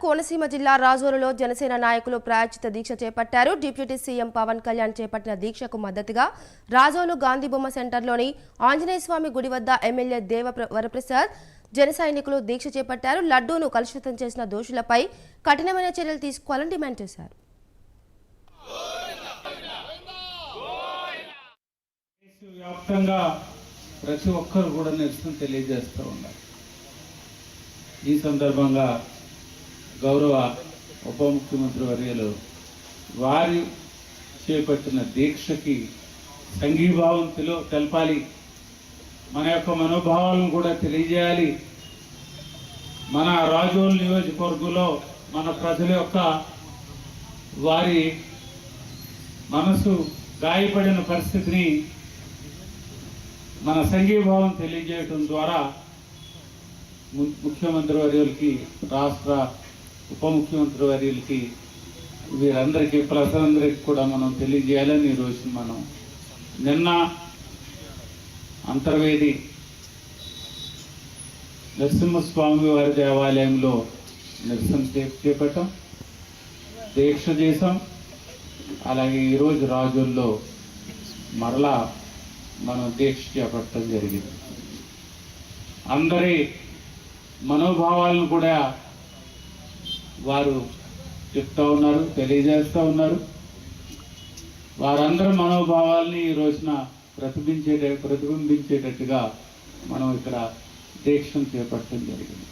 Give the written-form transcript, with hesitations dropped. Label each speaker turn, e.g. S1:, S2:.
S1: కోనసీమ జిల్లా రాజోలులో జనసేన నాయకులు ప్రాయశ్చిత దీక్ష చేపట్టారు. డిప్యూటీ సీఎం పవన్ కళ్యాణ్ చేపట్టిన దీక్షకు మద్దతుగా రాజోలు గాంధీబొమ్మ సెంటర్లోని ఆంజనేయస్వామి గుడి వద్ద ఎమ్మెల్యే దేవ వరప్రసాద్ జన సైనికులు దీక్ష చేపట్టారు. లడ్డూను కలుషితం చేసిన దోషులపై కఠినమైన చర్యలు తీసుకోవాలని డిమాండ్ చేశారు.
S2: వ్యాప్తంగా ప్రతి ఒక్కరు కూడా నిరసన తెలియజేస్తూ ఉన్నారు. ఈ సందర్భంగా గౌరవ ఉప ముఖ్యమంత్రి వర్యులు వారి చేపట్టిన దీక్షకి సంఘీభావం తెలపాలి, మన యొక్క మనోభావాలను కూడా తెలియజేయాలి. మన రాజోలు నియోజకవర్గంలో మన ప్రజల యొక్క వారి మనసు గాయపడిన పరిస్థితిని మన సంఘీభావం తెలియజేయడం ద్వారా ముఖ్యమంత్రి వర్యులకి, రాష్ట్ర ఉప ముఖ్యమంత్రి వర్యులకి, వీరందరికీ ప్రజలందరికీ కూడా మనం తెలియజేయాలని ఈరోజు మనం నిన్న అంతర్వేది నరసింహస్వామి వారి దేవాలయంలో నిరసన చేపట్టాం, దీక్ష చేశాం. అలాగే ఈరోజు రాజుల్లో మరలా మనం దీక్ష చేపట్టడం జరిగింది. అందరి మనోభావాలను కూడా వారు చెప్తా ఉన్నారు, తెలియజేస్తూ ఉన్నారు. వారందరి మనోభావాల్ని ఈ రోజున ప్రతిబింబించేటట్టుగా మనం ఇక్కడ దీక్షను చేపట్టడం జరిగింది.